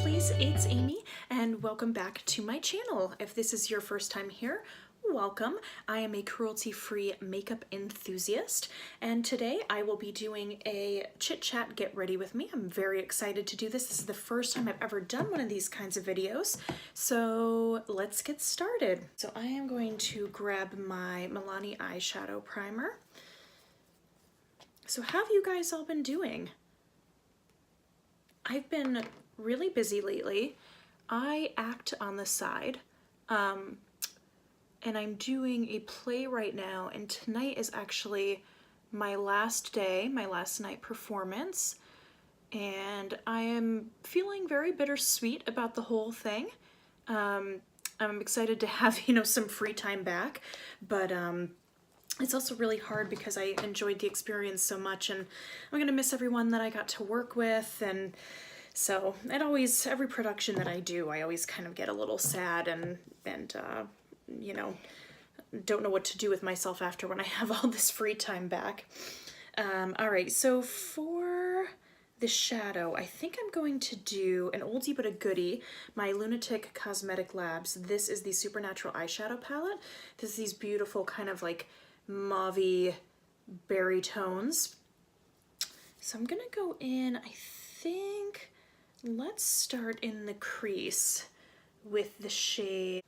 lovelies, it's Amy and welcome back to my channel. If this is your first time here, welcome. I am a cruelty-free makeup enthusiast and today I will be doing a chit chat get ready with me. I'm very excited to do this. This is the first time I've ever done one of these kinds of videos, so let's get started. So I am going to grab my Milani eyeshadow primer. So how have you guys all been doing? I've been really busy lately. I act on the side, and I'm doing a play right now, and tonight is actually my last day, my last night performance, and I am feeling very bittersweet about the whole thing. I'm excited to have, some free time back, but it's also really hard because I enjoyed the experience so much, and I'm gonna miss everyone that I got to work with, and so every production that I do, I always kind of get a little sad and don't know what to do with myself after when I have all this free time back. All right, so for the shadow, I think I'm going to do an oldie but a goodie, my Lunatick Cosmetic Labs. This is the Supernatural eyeshadow palette. This is these beautiful kind of like mauve-y berry tones. So I'm gonna go in, I think, let's start in the crease with the shade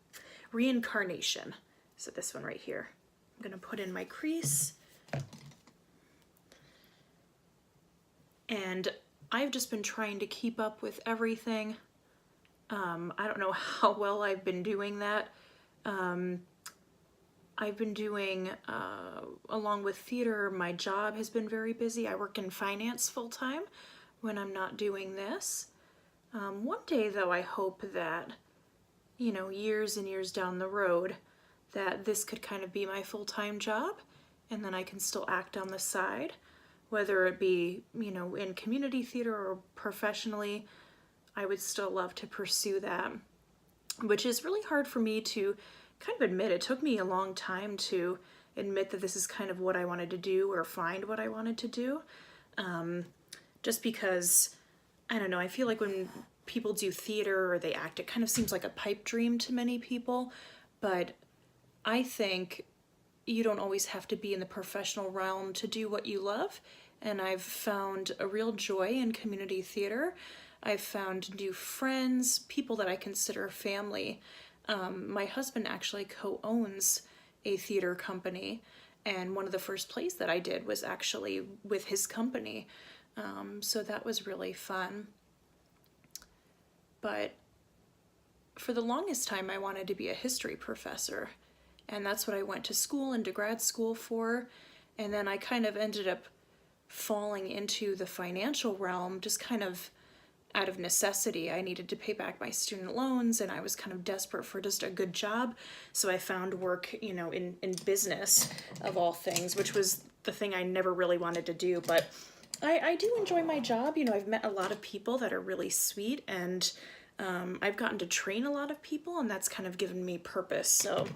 Reincarnation. So this one right here. I'm gonna put in my crease. And I've just been trying to keep up with everything. I don't know how well I've been doing that. I've been doing, along with theater, my job has been very busy. I work in finance full-time when I'm not doing this. One day, though, I hope that, years and years down the road, that this could kind of be my full-time job, and then I can still act on the side, whether it be, in community theater or professionally. I would still love to pursue that, which is really hard for me to kind of admit. It took me a long time to admit that this is kind of what I wanted to do or find what I wanted to do. Just because, I don't know, I feel like when people do theater or they act, it kind of seems like a pipe dream to many people, but I think you don't always have to be in the professional realm to do what you love, and I've found a real joy in community theater. I've found new friends, people that I consider family. My husband actually co-owns a theater company, and one of the first plays that I did was actually with his company. So that was really fun. But for the longest time, I wanted to be a history professor, and that's what I went to school and to grad school for. And then I kind of ended up falling into the financial realm, just kind of out of necessity. I needed to pay back my student loans, and I was kind of desperate for just a good job. So I found work, in business of all things, which was the thing I never really wanted to do. But I do enjoy my job. I've met a lot of people that are really sweet, and I've gotten to train a lot of people, and that's kind of given me purpose. So,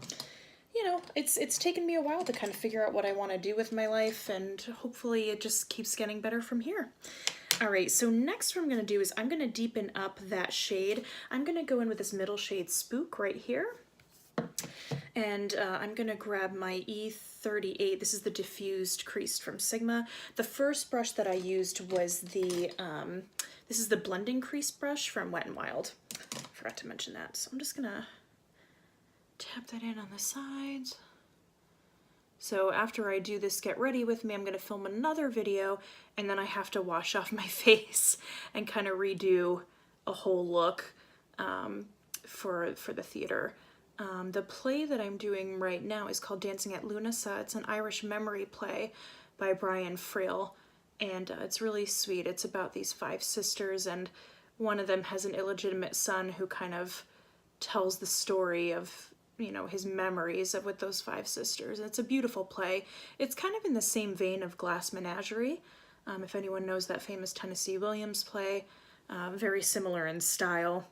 it's taken me a while to kind of figure out what I want to do with my life, and hopefully it just keeps getting better from here. All right, so next what I'm gonna do is I'm gonna deepen up that shade. I'm gonna go in with this middle shade Spook right here. And I'm gonna grab my E38. This is the diffused creased from Sigma. The first brush that I used was this is the blending crease brush from Wet n Wild. Forgot to mention that. So I'm just gonna tap that in on the sides. So after I do this get ready with me, I'm gonna film another video, and then I have to wash off my face and kind of redo a whole look for the theater. The play that I'm doing right now is called Dancing at Lunasa. It's an Irish memory play by Brian Frail, and it's really sweet. It's about these 5 sisters, and one of them has an illegitimate son who kind of tells the story of his memories with those 5 sisters. And it's a beautiful play. It's kind of in the same vein of Glass Menagerie, if anyone knows that famous Tennessee Williams play. Very similar in style,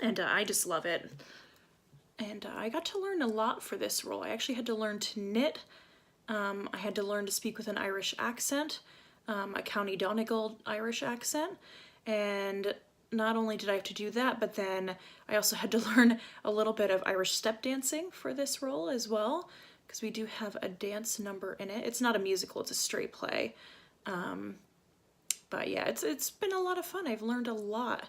and I just love it. And I got to learn a lot for this role. I actually had to learn to knit. I had to learn to speak with an Irish accent, a County Donegal Irish accent, and not only did I have to do that, but then I also had to learn a little bit of Irish step dancing for this role as well, because we do have a dance number in it. It's not a musical, it's a straight play. But yeah, it's been a lot of fun. I've learned a lot.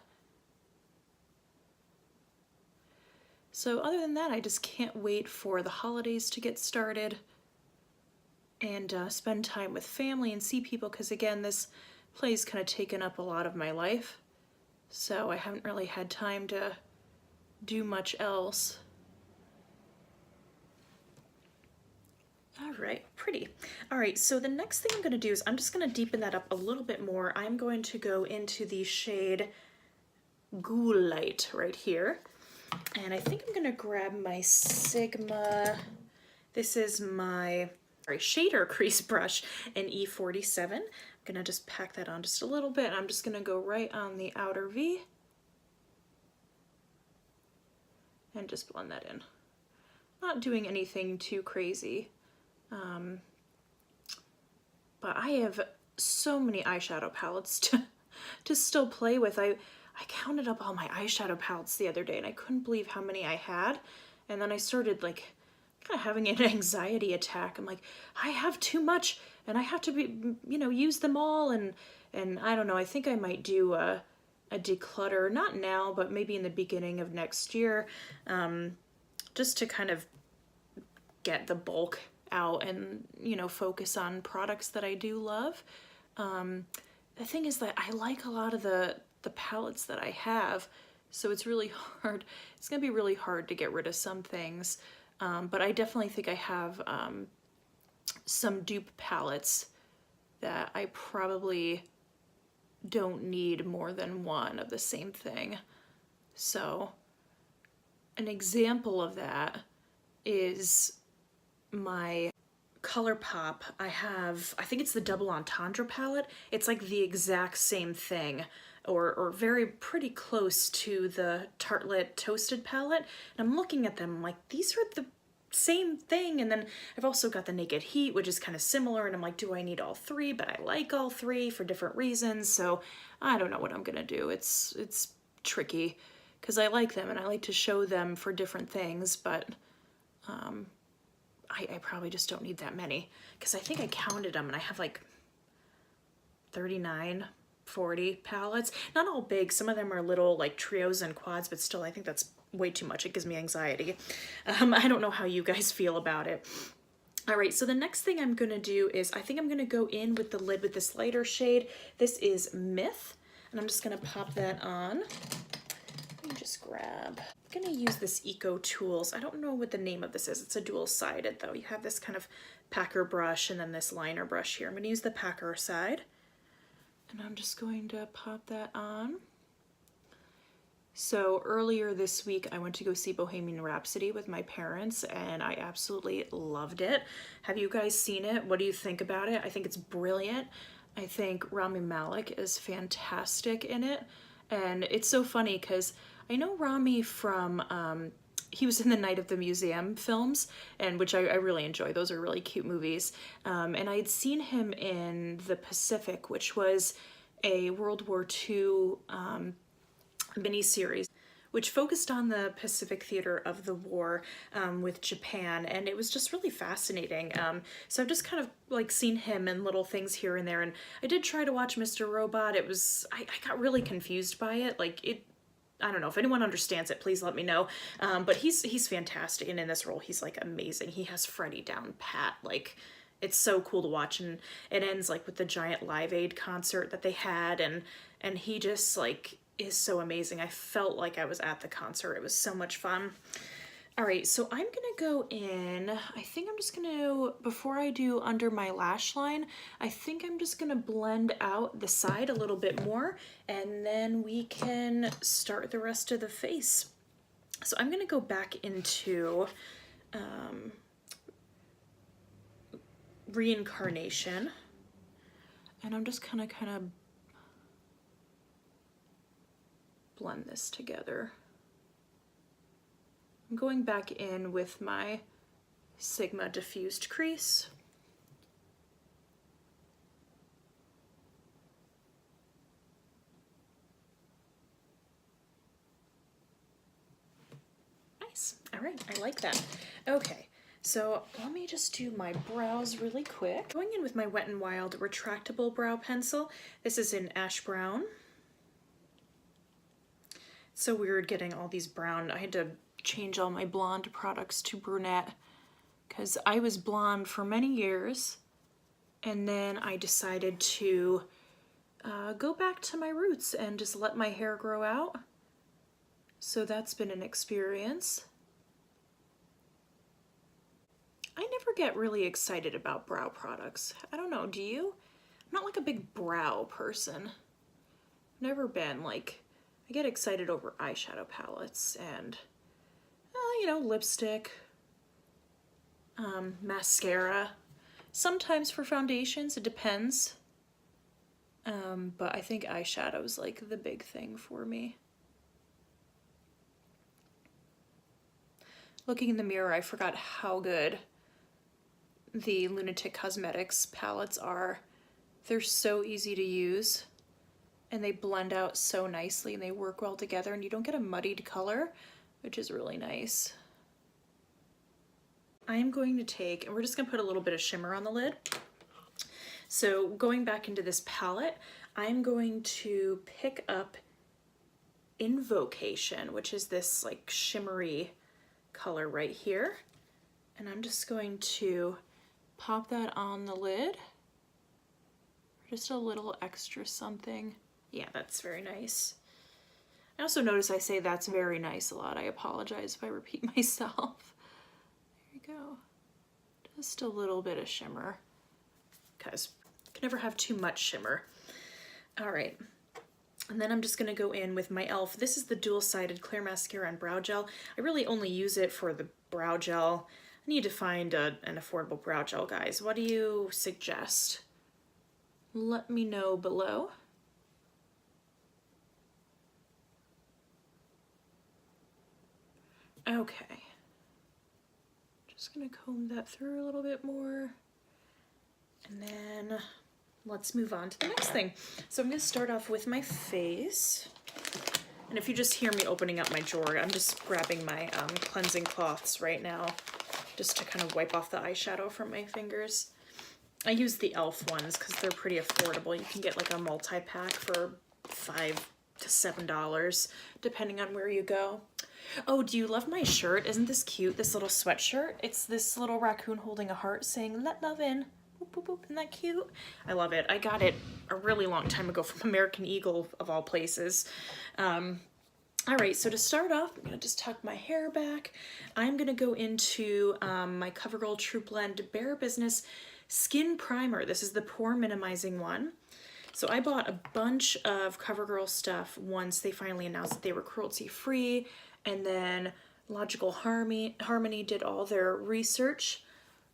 So other than that, I just can't wait for the holidays to get started and spend time with family and see people, because again, this play's kind of taken up a lot of my life. So I haven't really had time to do much else. All right, pretty. All right, so the next thing I'm gonna do is I'm just gonna deepen that up a little bit more. I'm going to go into the shade Ghoul Light right here. And I think I'm gonna grab my Sigma, this is my shader crease brush in E47. I'm gonna just pack that on just a little bit. I'm just gonna go right on the outer V and just blend that in. Not doing anything too crazy. But I have so many eyeshadow palettes to still play with. I counted up all my eyeshadow palettes the other day and I couldn't believe how many I had. And then I started like kind of having an anxiety attack. I'm like, I have too much and I have to be, you know, use them all. And I don't know, I think I might do a declutter, not now, but maybe in the beginning of next year, just to kind of get the bulk out and, you know, focus on products that I do love. The thing is that I like a lot of the palettes that I have, so it's really hard. It's gonna be really hard to get rid of some things, but I definitely think I have some dupe palettes that I probably don't need more than one of the same thing. So an example of that is my Colourpop. I think it's the Double Entendre palette. It's like the exact same thing, or very pretty close to the Tartelette Toasted palette. And I'm looking at them, I'm like, these are the same thing. And then I've also got the Naked Heat, which is kind of similar. And I'm like, do I need all three? But I like all three for different reasons. So I don't know what I'm gonna do. It's tricky because I like them and I like to show them for different things, but I probably just don't need that many, because I think I counted them and I have like 39, 40 palettes. Not all big, some of them are little like trios and quads, but still I think that's way too much. It gives me anxiety. I don't know how you guys feel about it. All right, so the next thing I'm gonna do is I think I'm gonna go in with the lid with this lighter shade. This is Myth, and I'm just gonna pop that on. Let me just grab, I'm gonna use this Eco Tools. I don't know what the name of this is. It's a dual-sided though. You have this kind of packer brush and then this liner brush here. I'm gonna use the packer side. And I'm just going to pop that on. So earlier this week, I went to go see Bohemian Rhapsody with my parents and I absolutely loved it. Have you guys seen it? What do you think about it? I think it's brilliant. I think Rami Malek is fantastic in it. And it's so funny because I know Rami from, he was in the Night of the Museum films, and which I really enjoy. Those are really cute movies. And I had seen him in The Pacific, which was a World War II miniseries, which focused on the Pacific theater of the war with Japan, and it was just really fascinating. So I've just kind of like seen him in little things here and there, and I did try to watch Mr. Robot. It was, I got really confused by it. Like it, I don't know, if anyone understands it, please let me know. But he's fantastic, and in this role, he's like amazing. He has Freddie down pat. Like, it's so cool to watch, and it ends like with the giant Live Aid concert that they had, and he just like is so amazing. I felt like I was at the concert. It was so much fun. All right, so I'm gonna go in, I think I'm just gonna, before I do under my lash line, I think I'm just gonna blend out the side a little bit more, and then we can start the rest of the face. So I'm gonna go back into Reincarnation, and I'm just gonna kind of blend this together. I'm going back in with my Sigma diffused crease. Nice. All right, I like that. Okay, so let me just do my brows really quick. Going in with my Wet n Wild retractable brow pencil. This is in ash brown. It's so weird getting all these brown. I had to change all my blonde products to brunette because I was blonde for many years, and then I decided to go back to my roots and just let my hair grow out. So that's been an experience. I never get really excited about brow products. I don't know, do you? I'm not like a big brow person. Never been. Like, I get excited over eyeshadow palettes and, you know, lipstick, mascara. Sometimes for foundations, it depends. But I think eyeshadow is like the big thing for me. Looking in the mirror, I forgot how good the Lunatic Cosmetics palettes are. They're so easy to use and they blend out so nicely and they work well together and you don't get a muddied color, which is really nice. I'm going to take, and we're just gonna put a little bit of shimmer on the lid. So going back into this palette, I'm going to pick up Invocation, which is this like shimmery color right here. And I'm just going to pop that on the lid. Just a little extra something. Yeah, that's very nice. I also notice I say that's very nice a lot. I apologize if I repeat myself. There you go. Just a little bit of shimmer, because you can never have too much shimmer. All right. And then I'm just gonna go in with my e.l.f. This is the dual-sided clear mascara and brow gel. I really only use it for the brow gel. I need to find an affordable brow gel, guys. What do you suggest? Let me know below. Okay. Just gonna comb that through a little bit more. And then let's move on to the next thing. So I'm gonna start off with my face. And if you just hear me opening up my drawer, I'm just grabbing my cleansing cloths right now, just to kind of wipe off the eyeshadow from my fingers. I use the e.l.f. ones because they're pretty affordable. You can get like a multi-pack for $5 to $7, depending on where you go. Oh, do you love my shirt? Isn't this cute, this little sweatshirt? It's this little raccoon holding a heart saying, "Let love in." Boop, boop, boop. Isn't that cute? I love it. I got it a really long time ago from American Eagle, of all places. All right, so to start off, I'm gonna just tuck my hair back. I'm gonna go into my CoverGirl Trublend Bare Business Skin Primer. This is the pore minimizing one. So I bought a bunch of CoverGirl stuff once they finally announced that they were cruelty-free, and then Logical Harmony did all their research,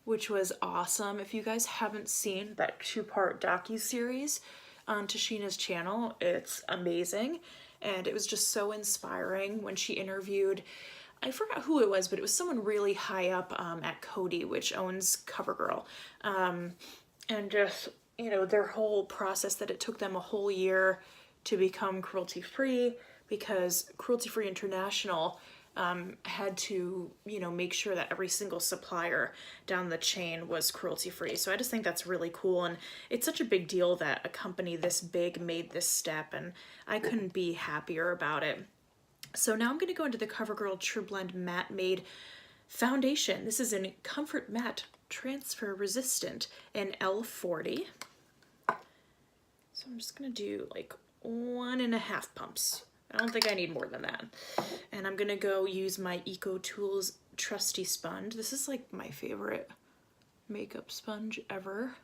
which was awesome. If you guys haven't seen that 2-part docu-series on Tashina's channel, it's amazing. And it was just so inspiring when she interviewed, I forgot who it was, but it was someone really high up at Coty, which owns CoverGirl. And just, you know, their whole process that it took them a whole year to become cruelty-free, because Cruelty-Free International had to, you know, make sure that every single supplier down the chain was cruelty-free. So I just think that's really cool, and it's such a big deal that a company this big made this step, and I couldn't be happier about it. So now I'm going to go into the CoverGirl Trublend Matte Made Foundation. This is in Comfort Matte Transfer Resistant in L40. So I'm just going to do like 1.5 pumps. I don't think I need more than that. And I'm gonna go use my Eco Tools Trusty Sponge. This is like my favorite makeup sponge ever.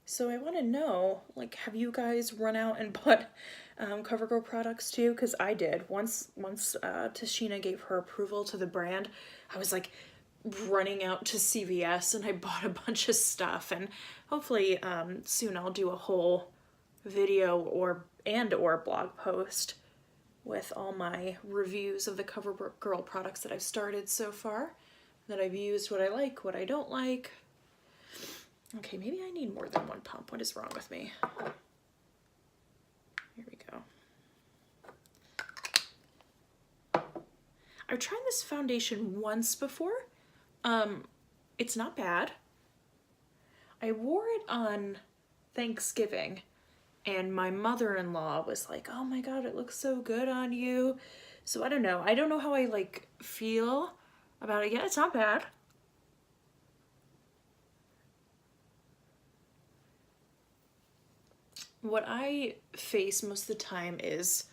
So I want to know, like, have you guys run out and bought CoverGirl products too? Because I did. Once Tashina gave her approval to the brand, I was like running out to CVS and I bought a bunch of stuff, and hopefully soon I'll do a whole video or blog post with all my reviews of the CoverGirl products that I've started so far, that I've used, what I like, what I don't like. Okay, maybe I need more than 1 pump. What is wrong with me? I've tried this foundation once before. It's not bad. I wore it on Thanksgiving and my mother-in-law was like, oh my God, it looks so good on you. So I don't know. I don't know how I like feel about it yet. It's not bad. What I face most of the time is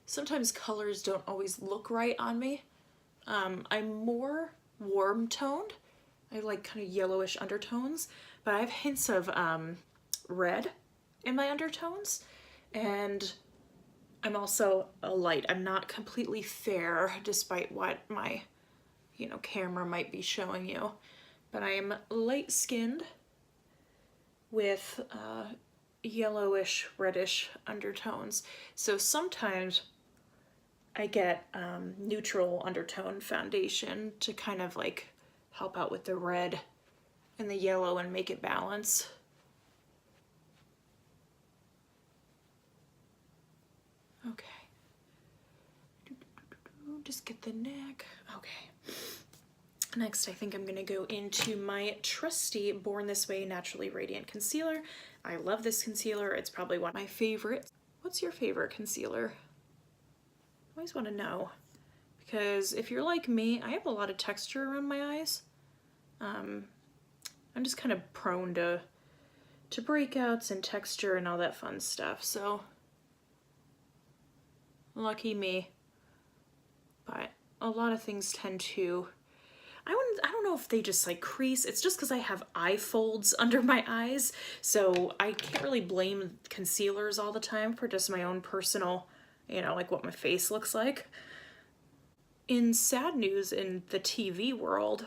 sometimes colors don't always look right on me. I'm more warm toned. I like kind of yellowish undertones, but I have hints of red in my undertones, and I'm also a light. I'm not completely fair despite what my, you know, camera might be showing you, but I am light skinned with yellowish, reddish undertones. So sometimes I get neutral undertone foundation to kind of like help out with the red and the yellow and make it balance. Okay. Just get the neck. Okay. Next, I think I'm gonna go into my trusty Born This Way Naturally Radiant Concealer. I love this concealer. It's probably one of my favorites. What's your favorite concealer? I always want to know, because if you're like me, I have a lot of texture around my eyes. I'm just kind of prone to breakouts and texture and all that fun stuff, so lucky me. But a lot of things tend to, I don't know if they just like crease. It's just because I have eye folds under my eyes, so I can't really blame concealers all the time for just my own personal, you know, like what my face looks like. In sad news in the TV world,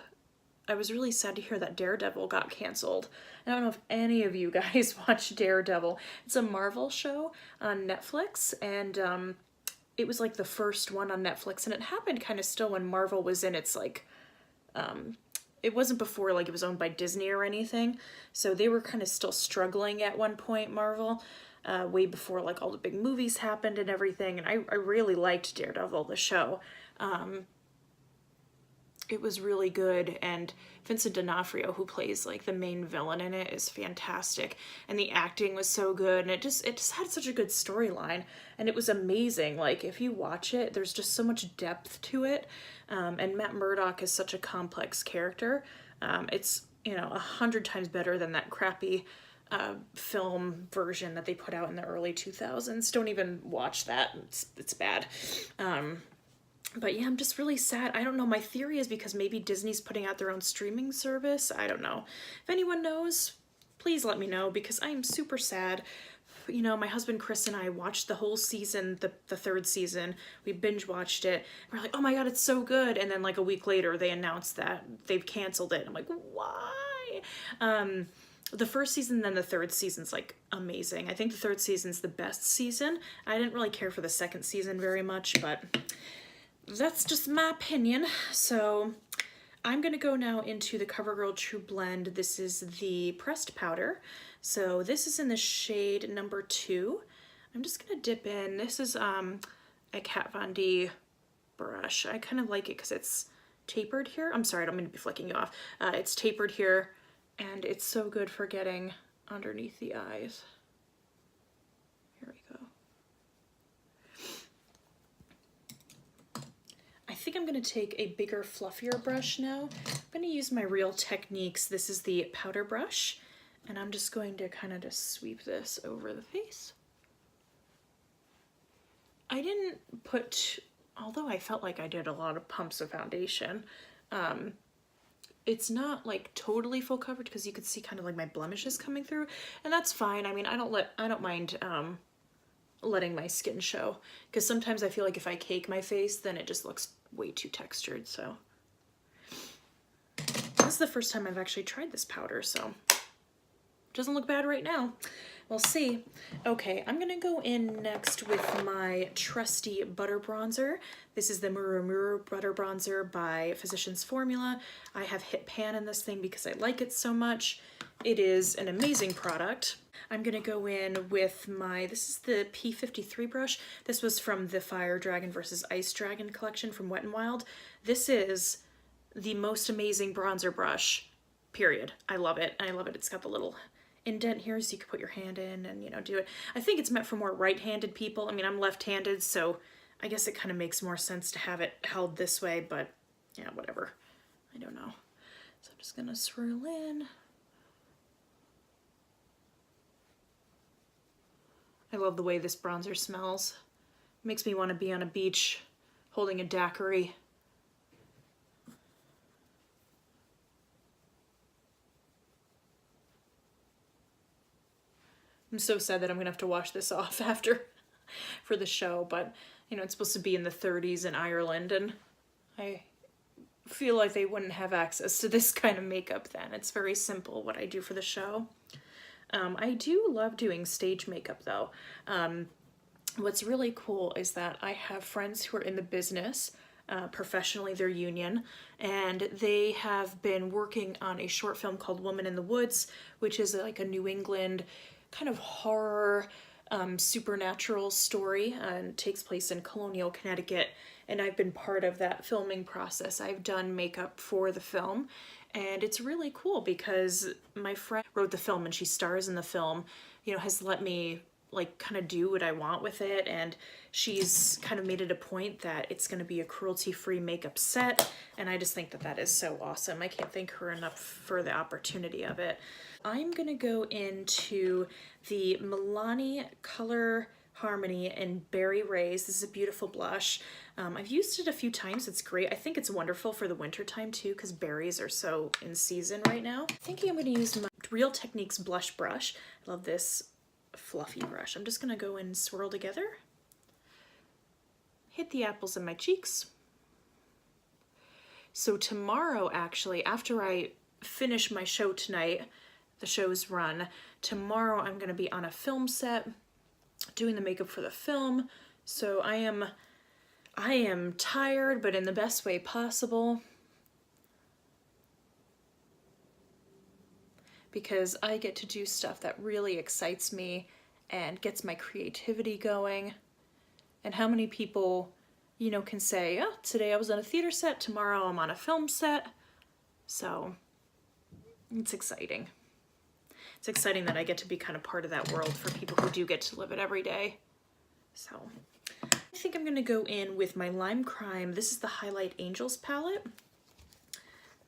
I was really sad to hear that Daredevil got canceled. I don't know if any of you guys watch Daredevil. It's a Marvel show on Netflix, and it was like the first one on Netflix, and it happened kind of still when Marvel was in its like, it wasn't before like it was owned by Disney or anything, so they were kind of still struggling at one point, Marvel, way before like all the big movies happened and everything, and I really liked Daredevil, the show. It was really good, and Vincent D'Onofrio, who plays like the main villain in it, is fantastic, and the acting was so good, and it just had such a good storyline, and it was amazing. Like if you watch it, there's just so much depth to it, and Matt Murdock is such a complex character. It's, you know, 100 times better than that crappy film version that they put out in the early 2000s. Don't even watch that. It's bad. But yeah, I'm just really sad. I don't know. My theory is because maybe Disney's putting out their own streaming service. I don't know. If anyone knows, please let me know, because I am super sad. You know, my husband Chris and I watched the whole season, the third season. We binge watched it. We're like, oh my God, it's so good. And then like a week later, they announced that they've canceled it. I'm like, why? The first season, then the third season's like amazing. I think the third season's the best season. I didn't really care for the second season very much, but that's just my opinion. So I'm gonna go now into the CoverGirl Trublend. This is the pressed powder. So this is in the shade number 2. I'm just gonna dip in. This is a Kat Von D brush. I kind of like it because it's tapered here. I'm sorry, I don't mean to be flicking you off. It's tapered here, and it's so good for getting underneath the eyes. Here we go. I think I'm going to take a bigger, fluffier brush now. I'm going to use my Real Techniques. This is the powder brush, and I'm just going to kind of just sweep this over the face. I didn't put, although I felt like I did a lot of pumps of foundation, it's not like totally full coverage because you could see kind of like my blemishes coming through, and that's fine. I mean, I don't mind letting my skin show, because sometimes I feel like if I cake my face, then it just looks way too textured. So this is the first time I've actually tried this powder, so it doesn't look bad right now. We'll see. Okay, I'm gonna go in next with my trusty butter bronzer. This is the Murumuru butter bronzer by Physicians Formula. I have hit pan in this thing because I like it so much. It is an amazing product. I'm gonna go in with my, this is the P53 brush. This was from the Fire Dragon versus Ice Dragon collection from Wet n Wild. This is the most amazing bronzer brush, period. I love it. I love it. It's got the little indent here so you can put your hand in and, you know, do it. I think it's meant for more right-handed people. I mean, I'm left-handed, so I guess it kind of makes more sense to have it held this way, but yeah, whatever. I don't know. So I'm just gonna swirl in. I love the way this bronzer smells. Makes me want to be on a beach holding a daiquiri. I'm so sad that I'm gonna have to wash this off after for the show, but you know, it's supposed to be in the 30s in Ireland, and I feel like they wouldn't have access to this kind of makeup then. It's very simple what I do for the show. I do love doing stage makeup though. What's really cool is that I have friends who are in the business, professionally, they're union, and they have been working on a short film called Woman in the Woods, which is like a New England kind of horror, supernatural story, and takes place in colonial Connecticut. And I've been part of that filming process. I've done makeup for the film, and it's really cool because my friend wrote the film and she stars in the film, you know, has let me like kind of do what I want with it, and she's kind of made it a point that it's going to be a cruelty-free makeup set, and I just think that that is so awesome. I can't thank her enough for the opportunity of it. I'm going to go into the Milani Color Harmony in Berry Rays. This is a beautiful blush. I've used it a few times. It's great. I think it's wonderful for the winter time too, because berries are so in season right now. Thinking I'm going to use my Real Techniques blush brush. I love this fluffy brush. I'm just going to go in and swirl together. Hit the apples in my cheeks. So tomorrow, actually, after I finish my show tonight, the show's run, tomorrow I'm going to be on a film set doing the makeup for the film. So I am tired, but in the best way possible, because I get to do stuff that really excites me and gets my creativity going. And how many people, you know, can say, oh, today I was on a theater set, tomorrow I'm on a film set. So it's exciting. It's exciting that I get to be kind of part of that world for people who do get to live it every day. So I think I'm gonna go in with my Lime Crime. This is the Hi-Lite Angels palette.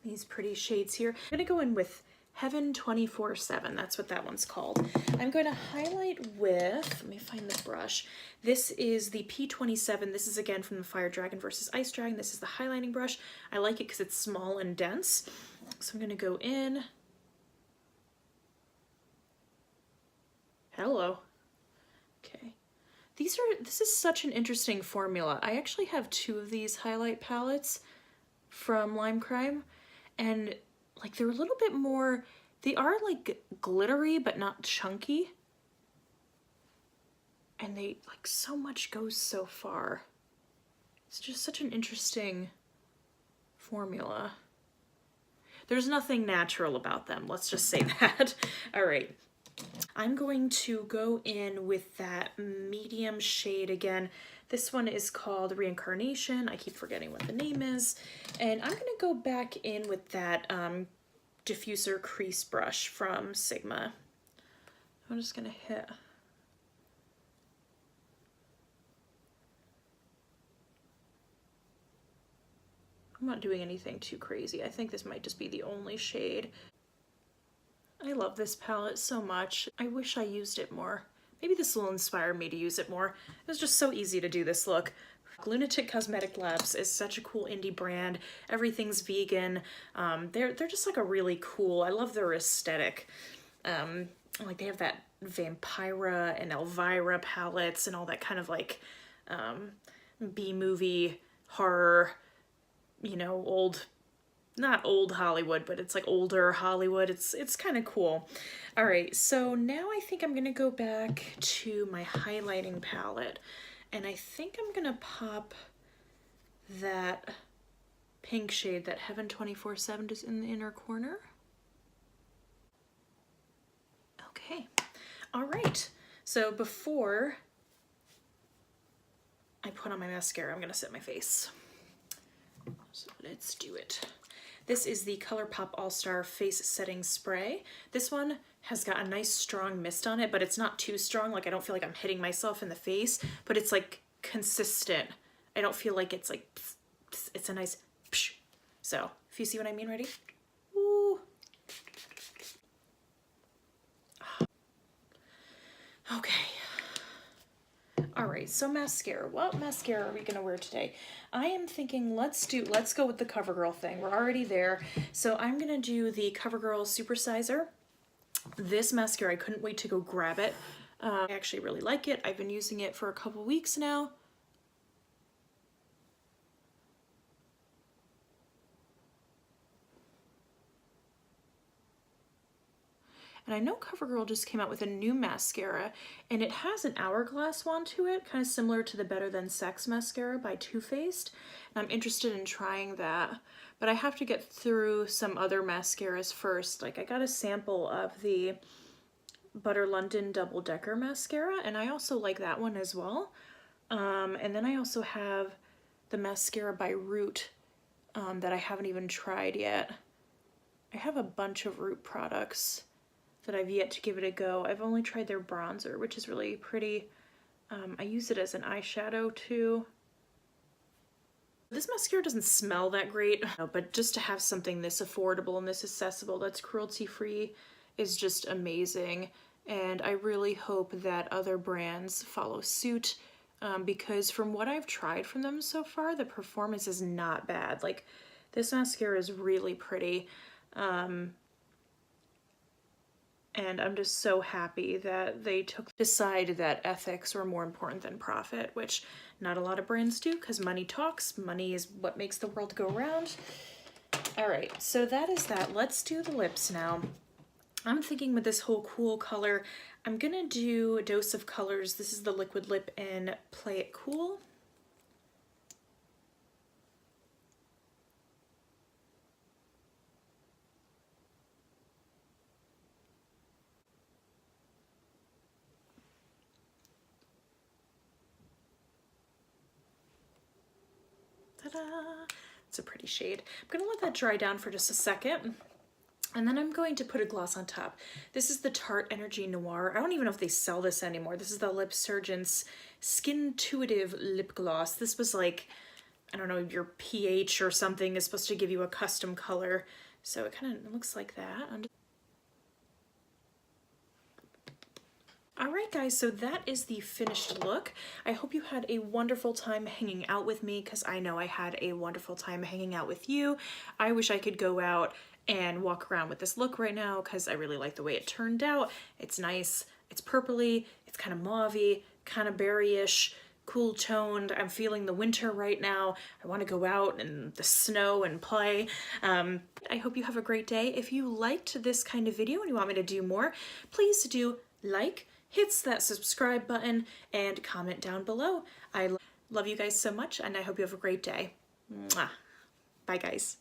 These pretty shades here. I'm gonna go in with Heaven 24/7, that's what that one's called. I'm going to highlight with, let me find the brush. This is the P27. This is again from the Fire Dragon versus Ice Dragon. This is the highlighting brush. I like it because it's small and dense. So I'm going to go in. Hello. Okay. This is such an interesting formula. I actually have two of these highlight palettes from Lime Crime, and like they're a little bit more, they are like glittery but not chunky, and they like so much goes so far. It's just such an interesting formula. There's nothing natural about them, let's just say that. All right, I'm going to go in with that medium shade again. This one is called Reincarnation. I keep forgetting what the name is. And I'm gonna go back in with that diffuser crease brush from Sigma. I'm just gonna hit. I'm not doing anything too crazy. I think this might just be the only shade. I love this palette so much. I wish I used it more. Maybe this will inspire me to use it more. It was just so easy to do this look. Lunatick Cosmetic Labs is such a cool indie brand. Everything's vegan. They're just like a really cool, I love their aesthetic. Like they have that Vampira and Elvira palettes and all that kind of like B-movie horror, you know, old, not old Hollywood, but it's like older Hollywood. It's kind of cool. All right, so now I think I'm gonna go back to my highlighting palette, and I think I'm gonna pop that pink shade that Heaven 24/7 is in the inner corner. Okay. All right, so before I put on my mascara, I'm gonna set my face. So let's do it. This is the Colourpop All-Star Face Setting Spray. This one has got a nice strong mist on it, but it's not too strong. Like I don't feel like I'm hitting myself in the face, but it's like consistent. I don't feel like it's like, pss, pss, it's a nice psh. So if you see what I mean, ready? Ooh. Okay. All right, so mascara. What mascara are we gonna wear today? I am thinking let's go with the CoverGirl thing. We're already there. So I'm gonna do the CoverGirl Supersizer. This mascara, I couldn't wait to go grab it. I actually really like it. I've been using it for a couple weeks now. And I know CoverGirl just came out with a new mascara, and it has an hourglass wand to it, kind of similar to the Better Than Sex mascara by Too Faced. And I'm interested in trying that, but I have to get through some other mascaras first. Like I got a sample of the Butter London Double Decker mascara, and I also like that one as well. And then I also have the mascara by Root that I haven't even tried yet. I have a bunch of Root products that I've yet to give it a go. I've only tried their bronzer, which is really pretty. I use it as an eyeshadow too. This mascara doesn't smell that great, but just to have something this affordable and this accessible that's cruelty-free is just amazing. And I really hope that other brands follow suit because from what I've tried from them so far, the performance is not bad. Like this mascara is really pretty. And I'm just so happy that they decided that ethics were more important than profit, which not a lot of brands do because money talks. Money is what makes the world go round. All right, so that is that. Let's do the lips now. I'm thinking with this whole cool color, I'm gonna do a Dose of Colors. This is the liquid lip in Play It Cool. Ta-da! It's a pretty shade. I'm gonna let that dry down for just a second. And then I'm going to put a gloss on top. This is the Tarte Energy Noir. I don't even know if they sell this anymore. This is the LipSurgence Skin-Tuitive Lip Gloss. This was like, I don't know, your pH or something is supposed to give you a custom color. So it kind of looks like that. All right, guys, so that is the finished look. I hope you had a wonderful time hanging out with me because I know I had a wonderful time hanging out with you. I wish I could go out and walk around with this look right now because I really like the way it turned out. It's nice, it's purpley, it's kind of mauve-y, kind of berry-ish, cool toned. I'm feeling the winter right now. I want to go out in the snow and play. I hope you have a great day. If you liked this kind of video and you want me to do more, please do like, hit that subscribe button, and comment down below. I love you guys so much, and I hope you have a great day. Mwah. Bye, guys.